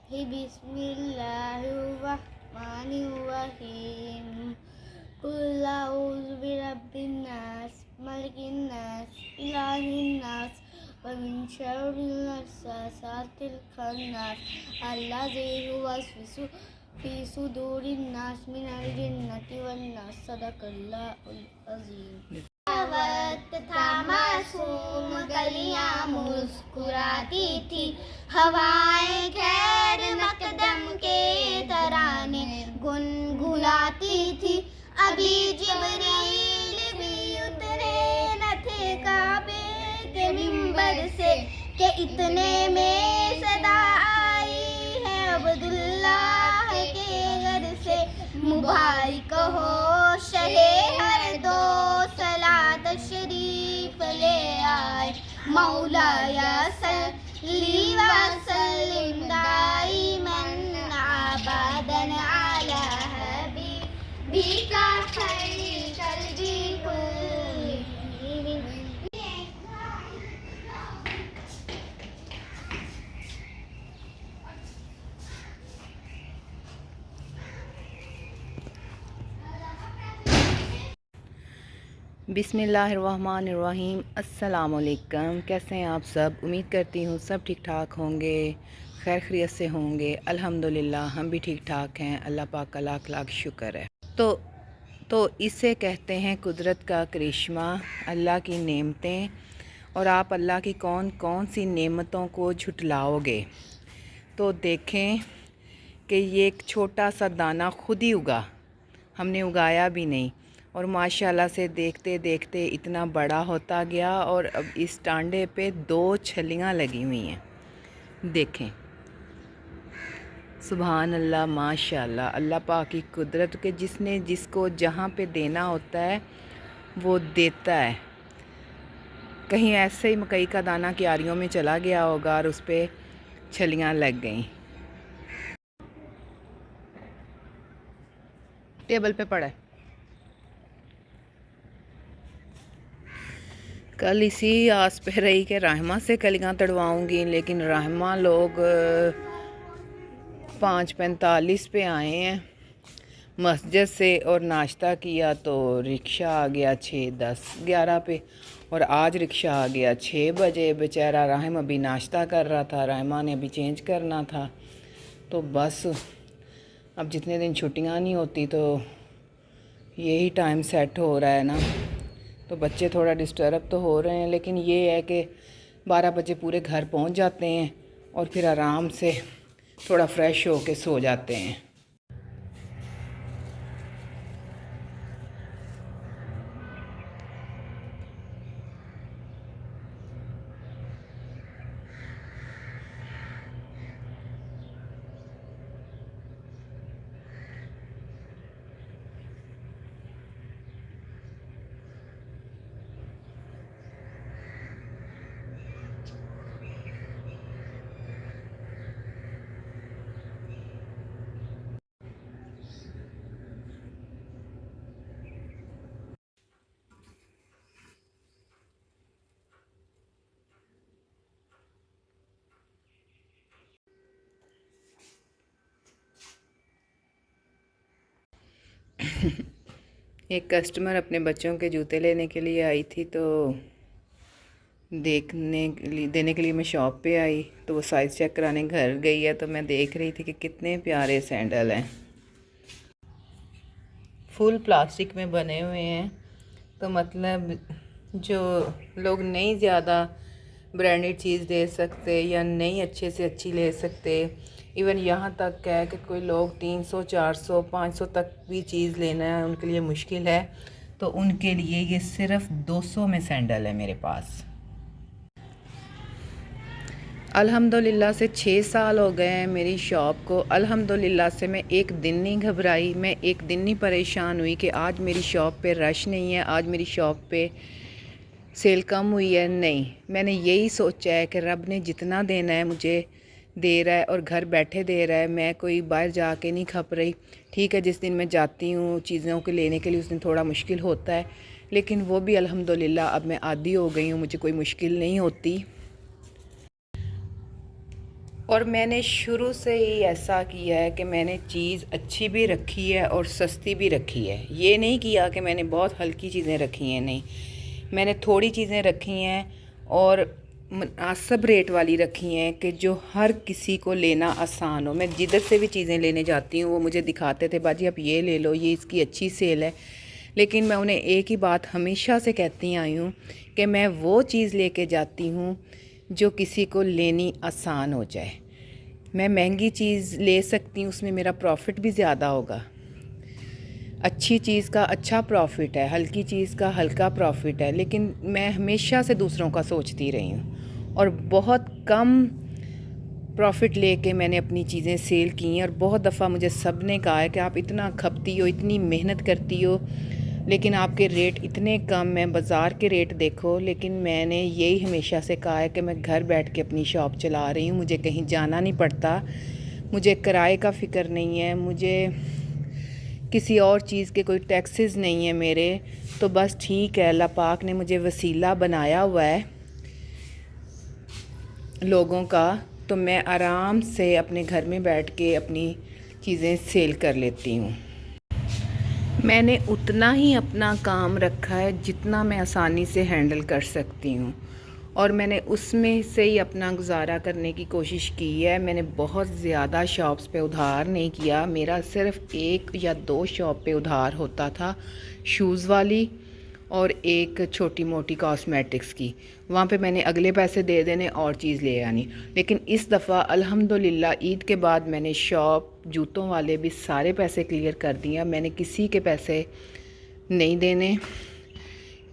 बिस्मिल्लाहिर्रहमानिर्रहीम। कुल औज़ु बिरब्बिन नास, मलिकिन नास, इलाहिन नास, व मिन शर्रिल वस्वासिल खन्नास, अल्लज़ी युवस्विसु फी सुदूरिन नास मिनल जिन्नति वन नास। सदक़ल्लाहुल अज़ीम। वक्त था मासूम, गलियां मुस्कुराती थी, हवाएं खैर मकदम के तराने गुनगुनाती थी। अभी जिब्रील भी उतरे न थे काबे के मिंबर से कि इतने में सदा आई है अब्दुल्लाह के घर से। मुबारक हो शहे हर दो, सलात शरीफ ले आए। मौलाया सल्ली व सल्लिम दाइमन अबदन अला हबीबिका खैरिल कल्बि कुल्लिहिम। बिस्मिल्लाहिर्रहमानिर्रहीम। अस्सलामुअलैकुम। कैसे हैं आप सब? उम्मीद करती हूँ सब ठीक ठाक होंगे, खैर खैरियत से होंगे। अल्हम्दुलिल्लाह हम भी ठीक ठाक हैं। अल्लाह पाक का लाख लाख शुक्र है। तो इसे कहते हैं कुदरत का करिश्मा, अल्लाह की नेमतें। और आप अल्लाह की कौन कौन सी नेमतों को झुटलाओगे? तो देखें कि ये एक छोटा सा दाना खुद ही उगा, हमने उगाया भी नहीं, और माशाल्लाह से देखते देखते इतना बड़ा होता गया। और अब इस टांडे पे 2 छलियाँ लगी हुई हैं। देखें, सुभान अल्लाह, माशाल्लाह। अल्लाह पाक की कुदरत के जिसने जिसको जहाँ पे देना होता है वो देता है। कहीं ऐसे ही मकई का दाना क्यारियों में चला गया होगा और उस पर छलियाँ लग गईं। टेबल पे पड़ा है। कल इसी आस पे रही कि रहमा से कलियाँ तड़वाऊँगी, लेकिन रहमा लोग 5:45 पे आए हैं मस्जिद से, और नाश्ता किया तो रिक्शा आ गया 6:10-11 पे, और आज रिक्शा आ गया 6 बजे। बेचारा रहम अभी नाश्ता कर रहा था, रहमा ने अभी चेंज करना था। तो बस अब जितने दिन छुट्टियां नहीं होती तो यही टाइम सेट हो रहा है ना। तो बच्चे थोड़ा डिस्टर्ब तो हो रहे हैं, लेकिन ये है कि 12 बजे पूरे घर पहुंच जाते हैं और फिर आराम से थोड़ा फ्रेश हो के सो जाते हैं। एक कस्टमर अपने बच्चों के जूते लेने के लिए आई थी, तो देने के लिए मैं शॉप पे आई। तो वो साइज़ चेक कराने घर गई है, तो मैं देख रही थी कि कितने प्यारे सैंडल हैं, फुल प्लास्टिक में बने हुए हैं। तो मतलब जो लोग नहीं ज़्यादा ब्रांडेड चीज़ दे सकते या नहीं अच्छे से अच्छी ले सकते, इवन यहाँ तक है कि कोई लोग 300, 400, 500 तक भी चीज़ लेना है उनके लिए मुश्किल है, तो उनके लिए ये सिर्फ़ 200 में सैंडल है मेरे पास। अल्हम्दुलिल्लाह से 6 साल हो गए हैं मेरी शॉप को। अल्हम्दुलिल्लाह से मैं एक दिन नहीं घबराई, मैं एक दिन नहीं परेशान हुई कि आज मेरी शॉप पे रश नहीं है, आज मेरी शॉप पे सेल कम हुई है। नहीं, मैंने यही सोचा है कि रब ने जितना देना है मुझे दे रहा है और घर बैठे दे रहा है। मैं कोई बाहर जाके नहीं खप रही। ठीक है, जिस दिन मैं जाती हूँ चीज़ों को लेने के लिए उस दिन थोड़ा मुश्किल होता है, लेकिन वो भी अल्हम्दुलिल्लाह अब मैं आदी हो गई हूँ, मुझे कोई मुश्किल नहीं होती। और मैंने शुरू से ही ऐसा किया है कि मैंने चीज़ अच्छी भी रखी है और सस्ती भी रखी है। ये नहीं किया कि मैंने बहुत हल्की चीज़ें रखी हैं, नहीं, मैंने थोड़ी चीज़ें रखी हैं और मुनासिब रेट वाली रखी हैं कि जो हर किसी को लेना आसान हो। मैं जिधर से भी चीज़ें लेने जाती हूँ वो मुझे दिखाते थे, बाजी आप ये ले लो, ये इसकी अच्छी सेल है। लेकिन मैं उन्हें एक ही बात हमेशा से कहती आई हूँ कि मैं वो चीज़ लेके जाती हूँ जो किसी को लेनी आसान हो जाए। मैं महंगी चीज़ ले सकती हूँ, उसमें मेरा प्रॉफिट भी ज़्यादा होगा। अच्छी चीज़ का अच्छा प्रॉफिट है, हल्की चीज़ का हल्का प्रॉफिट है। लेकिन मैं हमेशा से दूसरों का सोचती रही हूँ और बहुत कम प्रॉफिट लेके मैंने अपनी चीज़ें सेल की हैं। और बहुत दफ़ा मुझे सब ने कहा है कि आप इतना खपती हो, इतनी मेहनत करती हो, लेकिन आपके रेट इतने कम हैं, बाज़ार के रेट देखो। लेकिन मैंने यही हमेशा से कहा है कि मैं घर बैठ के अपनी शॉप चला रही हूँ, मुझे कहीं जाना नहीं पड़ता, मुझे किराए का फ़िक्र नहीं है, मुझे किसी और चीज़ के कोई टैक्सेस नहीं है मेरे। तो बस ठीक है, अल्लाह पाक ने मुझे वसीला बनाया हुआ है लोगों का, तो मैं आराम से अपने घर में बैठ के अपनी चीज़ें सेल कर लेती हूँ। मैंने उतना ही अपना काम रखा है जितना मैं आसानी से हैंडल कर सकती हूँ, और मैंने उसमें से ही अपना गुजारा करने की कोशिश की है। मैंने बहुत ज़्यादा शॉप्स पे उधार नहीं किया, मेरा सिर्फ़ 1 या 2 शॉप पे उधार होता था, शूज़ वाली और एक छोटी मोटी कॉस्मेटिक्स की। वहाँ पे मैंने अगले पैसे दे देने और चीज़ ले आनी। लेकिन इस दफ़ा अल्हम्दुलिल्लाह ईद के बाद मैंने शॉप, जूतों वाले भी सारे पैसे क्लियर कर दिया। मैंने किसी के पैसे नहीं देने,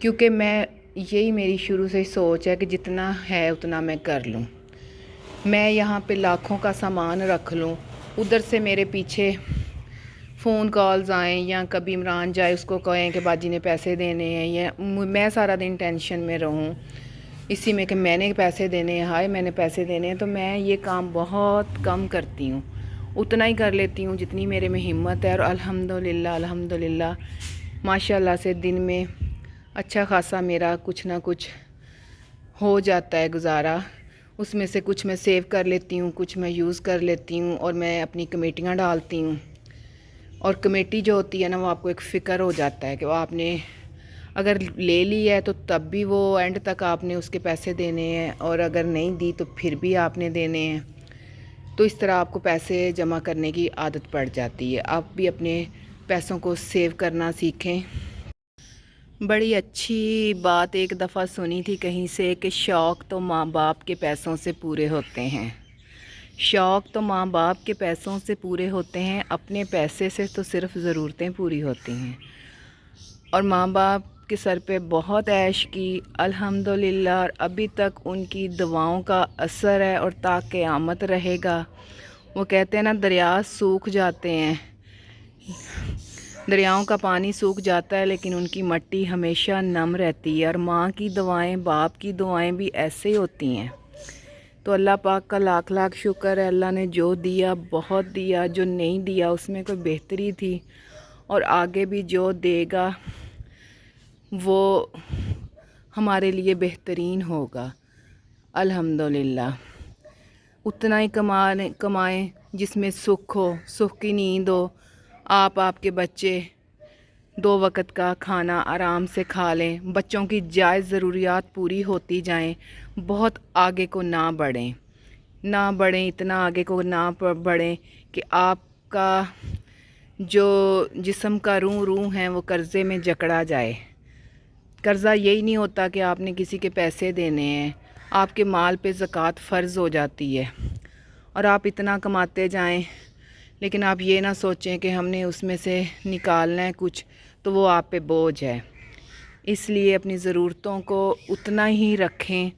क्योंकि मैं, यही मेरी शुरू से सोच है कि जितना है उतना मैं कर लूँ। मैं यहाँ पे लाखों का सामान रख लूँ, उधर से मेरे पीछे फ़ोन कॉल्स आएँ या कभी इमरान जाए उसको कहें कि बाजी ने पैसे देने हैं, या मैं सारा दिन टेंशन में रहूँ इसी में कि मैंने पैसे देने हैं, हाय मैंने पैसे देने हैं। तो मैं ये काम बहुत कम करती हूँ, उतना ही कर लेती हूँ जितनी मेरे में हिम्मत है। और अल्हम्दुलिल्लाह माशाल्लाह से दिन में अच्छा खासा मेरा कुछ ना कुछ हो जाता है गुजारा। उसमें से कुछ मैं सेव कर लेती हूँ, कुछ मैं यूज़ कर लेती हूँ, और मैं अपनी कमेटियाँ डालती हूँ। और कमेटी जो होती है ना, वो आपको एक फ़िक्र हो जाता है कि वो आपने अगर ले ली है तो तब भी वो एंड तक आपने उसके पैसे देने हैं, और अगर नहीं दी तो फिर भी आपने देने हैं। तो इस तरह आपको पैसे जमा करने की आदत पड़ जाती है। आप भी अपने पैसों को सेव करना सीखें। बड़ी अच्छी बात एक दफ़ा सुनी थी कहीं से कि शौक़ तो माँ बाप के पैसों से पूरे होते हैं। शौक़ तो माँ बाप के पैसों से पूरे होते हैं, अपने पैसे से तो सिर्फ़ ज़रूरतें पूरी होती हैं। और माँ बाप के सर पे बहुत ऐश की अल्हम्दुलिल्लाह, और अभी तक उनकी दुआओं का असर है और ता क़यामत रहेगा। वो कहते हैं ना, दरिया सूख जाते हैं, दरियाओं का पानी सूख जाता है लेकिन उनकी मिट्टी हमेशा नम रहती है। और माँ की दुआएं, बाप की दुआएं भी ऐसे ही होती हैं। तो अल्लाह पाक का लाख लाख शुक्र है, अल्लाह ने जो दिया बहुत दिया, जो नहीं दिया उसमें कोई बेहतरी थी, और आगे भी जो देगा वो हमारे लिए बेहतरीन होगा। अल्हम्दुलिल्लाह उतना ही कमाएं जिसमें सुख हो, सुख की नींद हो, आप, आपके बच्चे 2 वक़्त का खाना आराम से खा लें, बच्चों की जायज़ ज़रूरियात पूरी होती जाएं, बहुत आगे को ना बढ़ें, इतना आगे को ना बढ़ें कि आपका जो जिस्म का रूह है वो कर्ज़े में जकड़ा जाए। कर्ज़ा यही नहीं होता कि आपने किसी के पैसे देने हैं, आपके माल पे ज़कात फ़र्ज़ हो जाती है, और आप इतना कमाते जाएं, लेकिन आप ये ना सोचें कि हमने उसमें से निकालना है कुछ, तो वो आप पे बोझ है। इसलिए अपनी ज़रूरतों को उतना ही रखें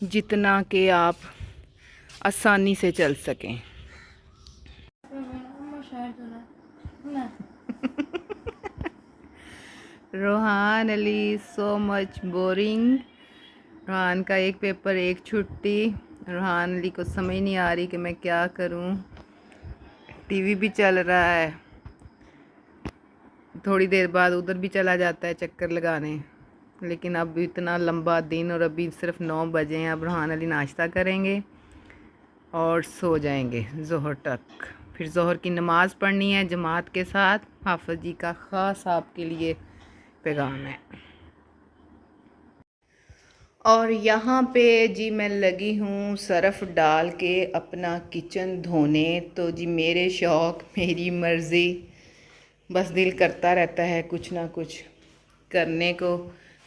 जितना कि आप आसानी से चल सकें। Rohan Ali so much boring. Rohan का एक पेपर एक छुट्टी। रोहान अली को समझ नहीं आ रही कि मैं क्या करूं। टीवी भी चल रहा है, थोड़ी देर बाद उधर भी चला जाता है चक्कर लगाने। लेकिन अब इतना लंबा दिन और अभी सिर्फ 9 बजे हैं। अब रोहान अली नाश्ता करेंगे और सो जाएंगे ज़ोहर तक। फिर ज़ोहर की नमाज़ पढ़नी है जमात के साथ। हाफ़िज़ जी का ख़ास आपके लिए पैगाम है। और यहाँ पे जी मैं लगी हूँ सरफ़ डाल के अपना किचन धोने। तो जी मेरे शौक़ मेरी मर्ज़ी, बस दिल करता रहता है कुछ ना कुछ करने को।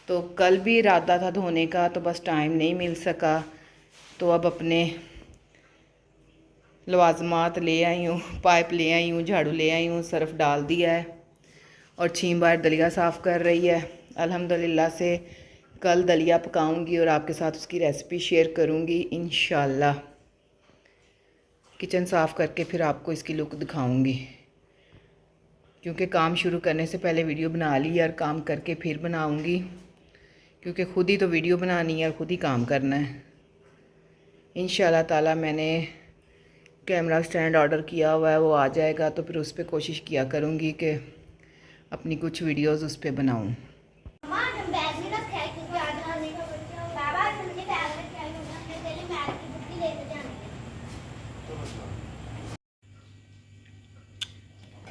तो कल भी इरादा था धोने का, तो बस टाइम नहीं मिल सका। तो अब अपने लवाजमात ले आई हूँ, पाइप ले आई हूँ, झाड़ू ले आई हूँ, सरफ़ डाल दिया है और छीं बार दलिया साफ़ कर रही है। अल्हम्दुलिल्लाह से कल दलिया पकाऊंगी और आपके साथ उसकी रेसिपी शेयर करूंगी इंशाल्लाह। किचन साफ़ करके फिर आपको इसकी लुक दिखाऊंगी, क्योंकि काम शुरू करने से पहले वीडियो बना ली और काम करके फिर बनाऊंगी, क्योंकि ख़ुद ही तो वीडियो बनानी है और ख़ुद ही काम करना है। इंशाल्लाह ताला मैंने कैमरा स्टैंड ऑर्डर किया हुआ है, वो आ जाएगा तो फिर उस पर कोशिश किया करूँगी कि अपनी कुछ वीडियोस उस पर बनाऊँ।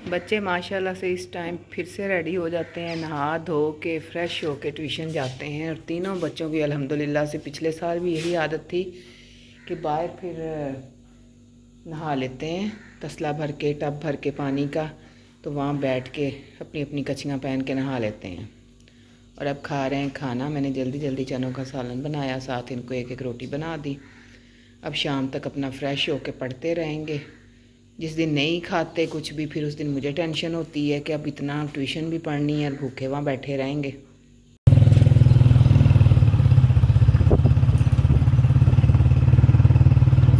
बच्चे माशाल्लाह से इस टाइम फिर से रेडी हो जाते हैं, नहा धो के फ़्रेश हो के ट्यूशन जाते हैं। और तीनों बच्चों की अल्हम्दुलिल्लाह से पिछले साल भी यही आदत थी कि बाहर फिर नहा लेते हैं तसला भर के, टब भर के पानी का, तो वहाँ बैठ के अपनी अपनी कचियाँ पहन के नहा लेते हैं। और अब खा रहे हैं खाना। मैंने जल्दी जल्दी चनों का सालन बनाया, साथ इनको एक एक रोटी बना दी। अब शाम तक अपना फ़्रेश हो के पढ़ते रहेंगे। जिस दिन नहीं खाते कुछ भी, फिर उस दिन मुझे टेंशन होती है कि अब इतना ट्यूशन भी पढ़नी है और भूखे वहाँ बैठे रहेंगे।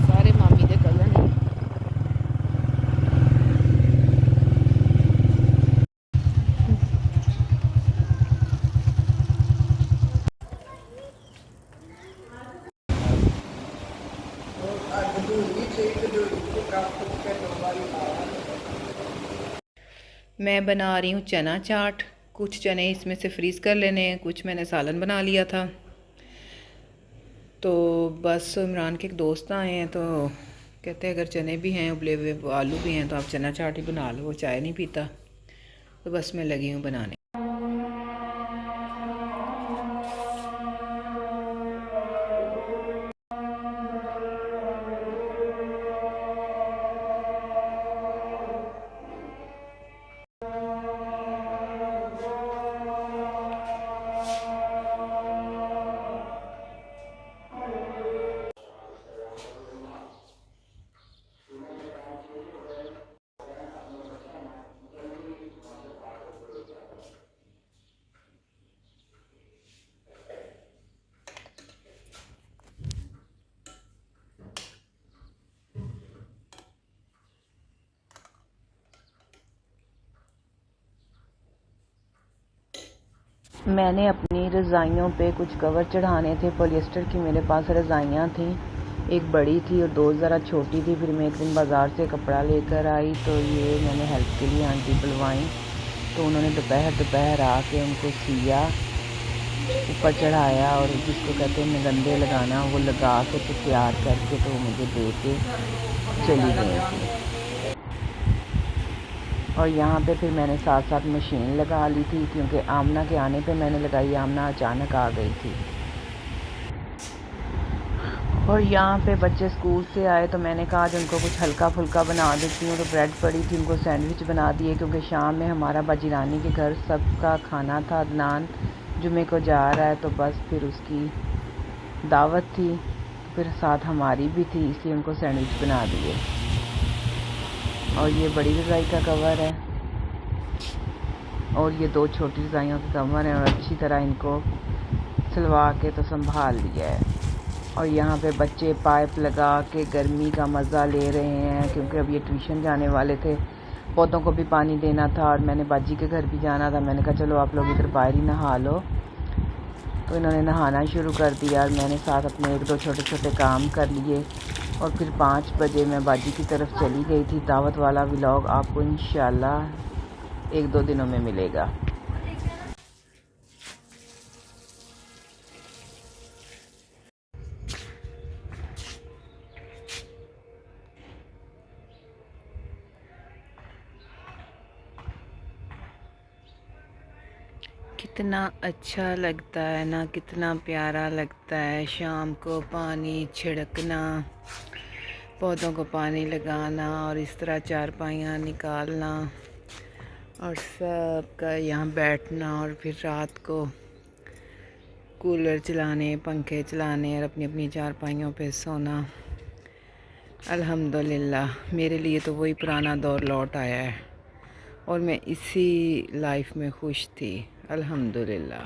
सारे मामी दे कज़न हैं। मैं बना रही हूँ चना चाट। कुछ चने इसमें से फ्रीज़ कर लेने हैं, कुछ मैंने सालन बना लिया था। तो बस इमरान के एक दोस्त आए हैं तो कहते हैं अगर चने भी हैं उबले हुए, आलू भी हैं, तो आप चना चाट ही बना लो। वो चाय नहीं पीता, तो बस मैं लगी हूँ बनाने। मैंने अपनी रज़ाइयों पे कुछ कवर चढ़ाने थे। पॉलिएस्टर की मेरे पास रज़ाइयाँ थी, एक बड़ी थी और दो ज़रा छोटी थी। फिर मैं एक दिन बाज़ार से कपड़ा लेकर आई, तो ये मैंने हेल्प के लिए आंटी बुलवाई, तो उन्होंने दोपहर आके उनको सिया, ऊपर चढ़ाया और जिसको कहते हैं नगंदे लगाना, वो लगा के तो तैयार करके तो मुझे दे के चली गई थी। और यहाँ पे फिर मैंने साथ साथ मशीन लगा ली थी, क्योंकि आमना के आने पे मैंने लगाई, आमना अचानक आ गई थी। और यहाँ पे बच्चे स्कूल से आए तो मैंने कहा आज उनको कुछ हल्का फुल्का बना देती हूँ। तो ब्रेड पड़ी थी, उनको सैंडविच बना दिए, क्योंकि शाम में हमारा बाजीरानी के घर सबका खाना था। अदनान जुमे को जा रहा है, तो बस फिर उसकी दावत थी, फिर साथ हमारी भी थी, इसलिए उनको सैंडविच बना दिए। और ये बड़ी रज़ाई का कवर है और ये दो छोटी रज़ाइयों के कवर हैं, और अच्छी तरह इनको सिलवा के तो संभाल लिया है। और यहाँ पे बच्चे पाइप लगा के गर्मी का मज़ा ले रहे हैं, क्योंकि अब ये ट्यूशन जाने वाले थे। पौधों को भी पानी देना था और मैंने बाजी के घर भी जाना था। मैंने कहा चलो आप लोग इधर बाहर ही नहा लो, तो इन्होंने नहाना शुरू कर दिया और मैंने साथ अपने एक दो छोटे छोटे काम कर लिए। और फिर 5 बजे मैं बाजी की तरफ चली गई थी। दावत वाला व्लॉग आपको इंशाल्लाह 1-2 दिनों में मिलेगा। कितना अच्छा लगता है ना, कितना प्यारा लगता है शाम को पानी छिड़कना, पौधों को पानी लगाना और इस तरह चारपाइयाँ निकालना और सब का यहाँ बैठना और फिर रात को कूलर चलाने, पंखे चलाने और अपनी अपनी चारपाइयों पे सोना। अल्हम्दुलिल्लाह मेरे लिए तो वही पुराना दौर लौट आया है और मैं इसी लाइफ में खुश थी। अल्हम्दुलिल्लाह।